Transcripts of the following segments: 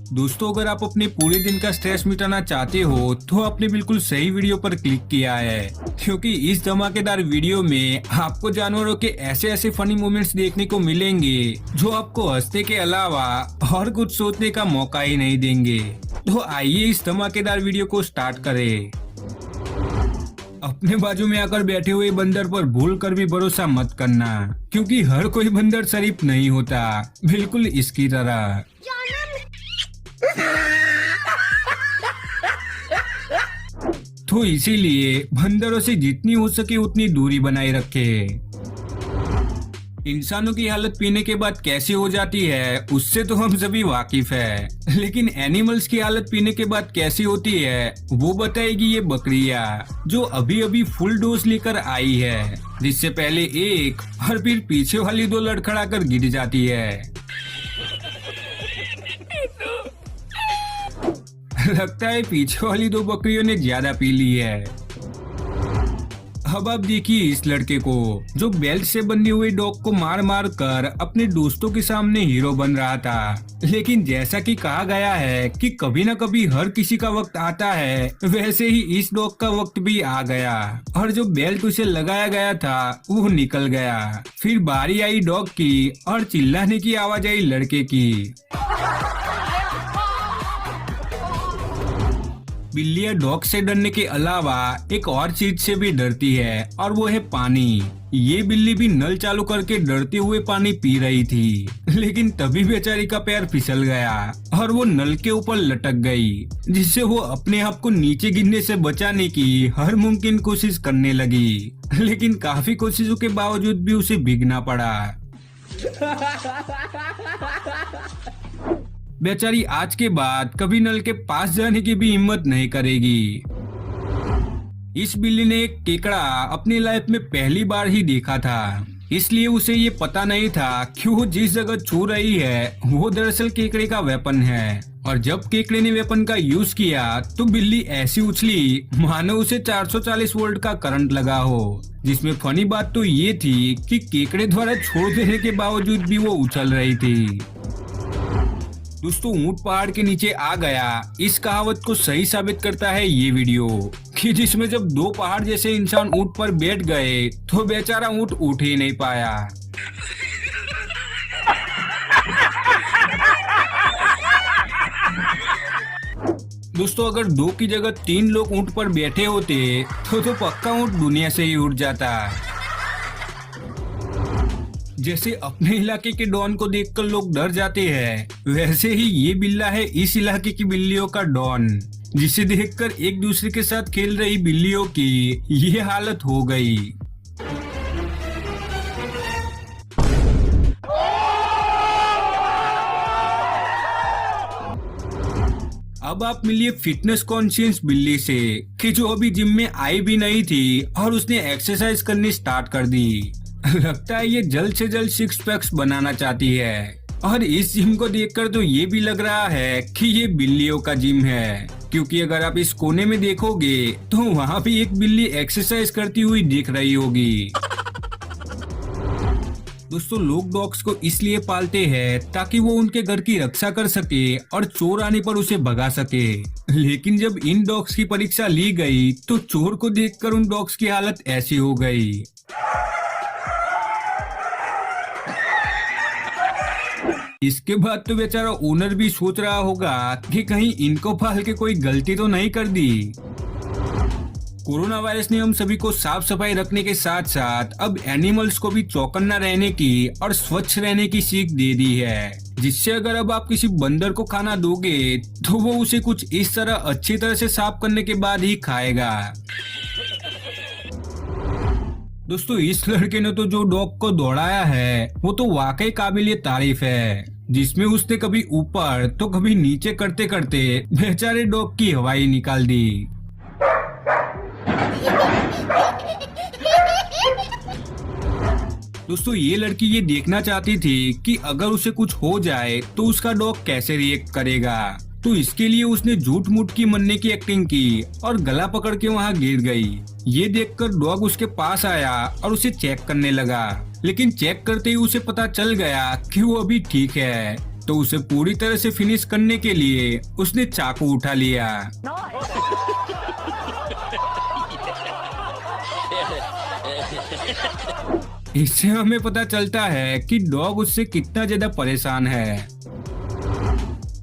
दोस्तों, अगर आप अपने पूरे दिन का स्ट्रेस मिटाना चाहते हो तो आपने बिल्कुल सही वीडियो पर क्लिक किया है, क्योंकि इस धमाकेदार वीडियो में आपको जानवरों के ऐसे ऐसे फनी मोमेंट्स देखने को मिलेंगे जो आपको हंसने के अलावा और कुछ सोचने का मौका ही नहीं देंगे। तो आइए इस धमाकेदार वीडियो को स्टार्ट करें। अपने बाजू में आकर बैठे हुए बंदर पर भूल कर भी भरोसा मत करना, क्योंकि हर कोई बंदर शरीफ नहीं होता, बिल्कुल इसकी तरह। तो इसीलिए बंदरों से जितनी हो सके उतनी दूरी बनाए रखे। इंसानों की हालत पीने के बाद कैसी हो जाती है उससे तो हम सभी वाकिफ है, लेकिन एनिमल्स की हालत पीने के बाद कैसी होती है वो बताएगी ये बकरियां, जो अभी अभी फुल डोज लेकर आई है, जिससे पहले एक और फिर पीछे वाली दो लड़खड़ा कर गिर जाती है। लगता है पीछे वाली दो बकरियों ने ज्यादा पी ली है। अब आप देखिए इस लड़के को, जो बेल्ट से बंधे हुए डॉग को मार मार कर अपने दोस्तों के सामने हीरो बन रहा था। लेकिन जैसा कि कहा गया है कि कभी न कभी हर किसी का वक्त आता है, वैसे ही इस डॉग का वक्त भी आ गया और जो बेल्ट उसे लगाया गया था वो निकल गया। फिर बारी आई डॉग की और चिल्लाने की आवाज आई लड़के की। बिल्लियां डॉग से डरने के अलावा एक और चीज से भी डरती है, और वो है पानी। ये बिल्ली भी नल चालू करके डरते हुए पानी पी रही थी, लेकिन तभी बेचारी का पैर फिसल गया और वो नल के ऊपर लटक गई, जिससे वो अपने आप को नीचे गिरने से बचाने की हर मुमकिन कोशिश करने लगी, लेकिन काफी कोशिशों के बावजूद भी उसे भीगना पड़ा। बेचारी आज के बाद कभी नल के पास जाने की भी हिम्मत नहीं करेगी। इस बिल्ली ने एक केकड़ा अपनी लाइफ में पहली बार ही देखा था, इसलिए उसे ये पता नहीं था कि वो जिस जगह छू रही है वो दरअसल केकड़े का वेपन है। और जब केकड़े ने वेपन का यूज किया तो बिल्ली ऐसी उछली मानो उसे 440 वोल्ट का करंट लगा हो। जिसमें फनी बात तो ये थी कि केकड़े द्वारा छोड़ देने के बावजूद भी वो उछल रही थी। दोस्तों, ऊंट पहाड़ के नीचे आ गया, इस कहावत को सही साबित करता है ये वीडियो, कि जिसमें जब दो पहाड़ जैसे इंसान ऊंट पर बैठ गए तो बेचारा ऊंट उठ ही नहीं पाया। दोस्तों, अगर 2 की जगह 3 लोग ऊंट पर बैठे होते तो पक्का ऊंट दुनिया से ही उठ जाता। जैसे अपने इलाके के डॉन को देखकर लोग डर जाते हैं, वैसे ही ये बिल्ला है इस इलाके की बिल्लियों का डॉन, जिसे देखकर एक दूसरे के साथ खेल रही बिल्लियों की ये हालत हो गई। अब आप मिलिए फिटनेस कॉन्शियस बिल्ली से, कि जो अभी जिम में आई भी नहीं थी और उसने एक्सरसाइज करनी स्टार्ट कर दी। लगता है ये जल्द से जल्द 6 पैक्स बनाना चाहती है, और इस जिम को देखकर तो ये भी लग रहा है कि ये बिल्लियों का जिम है, क्योंकि अगर आप इस कोने में देखोगे तो वहाँ भी एक बिल्ली एक्सरसाइज करती हुई दिख रही होगी। दोस्तों, लोग डॉग्स को इसलिए पालते हैं ताकि वो उनके घर की रक्षा कर सके और चोर आने पर उसे भगा सके, लेकिन जब इन डॉग्स की परीक्षा ली गई तो चोर को देखकर उन डॉग्स की हालत ऐसी हो गई। इसके बाद तो बेचारा ओनर भी सोच रहा होगा कि कहीं इनको पाल के कोई गलती तो नहीं कर दी। कोरोना वायरस ने हम सभी को साफ सफाई रखने के साथ साथ अब एनिमल्स को भी चौकन्ना रहने की और स्वच्छ रहने की सीख दे दी है, जिससे अगर अब आप किसी बंदर को खाना दोगे तो वो उसे कुछ इस तरह अच्छी तरह से साफ करने के बाद ही खाएगा। दोस्तों, इस लड़के ने तो जो डॉग को दौड़ाया है वो तो वाकई काबिलिए तारीफ है, जिसमें उसने कभी ऊपर तो कभी नीचे करते करते बेचारे डॉग की हवाई निकाल दी। दोस्तों, ये लड़की ये देखना चाहती थी कि अगर उसे कुछ हो जाए तो उसका डॉग कैसे रिएक्ट करेगा, तो इसके लिए उसने झूठ मूठ की मरने की एक्टिंग की और गला पकड़ के वहाँ गिर गई। ये देखकर डॉग उसके पास आया और उसे चेक करने लगा, लेकिन चेक करते ही उसे पता चल गया कि वो अभी ठीक है। तो उसे पूरी तरह से फिनिश करने के लिए उसने चाकू उठा लिया। इससे हमें पता चलता है कि डॉग उससे कितना ज्यादा परेशान है।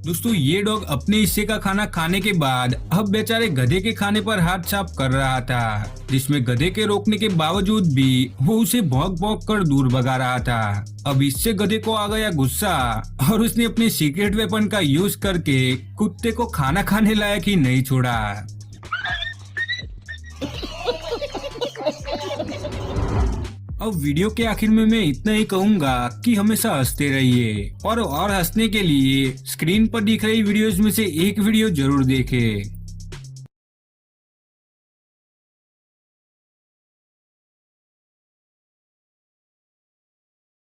दोस्तों ये डॉग अपने हिस्से का खाना खाने के बाद अब बेचारे गधे के खाने पर हाथ साफ कर रहा था, जिसमें गधे के रोकने के बावजूद भी वो उसे भौंक भौंक कर दूर भगा रहा था। अब इससे गधे को आ गया गुस्सा और उसने अपने सीक्रेट वेपन का यूज करके कुत्ते को खाना खाने लायक ही नहीं छोड़ा। अब वीडियो के आखिर में मैं इतना ही कहूंगा कि हमेशा हंसते रहिए और हंसने के लिए स्क्रीन पर दिख रही वीडियोस में से एक वीडियो जरूर देखें।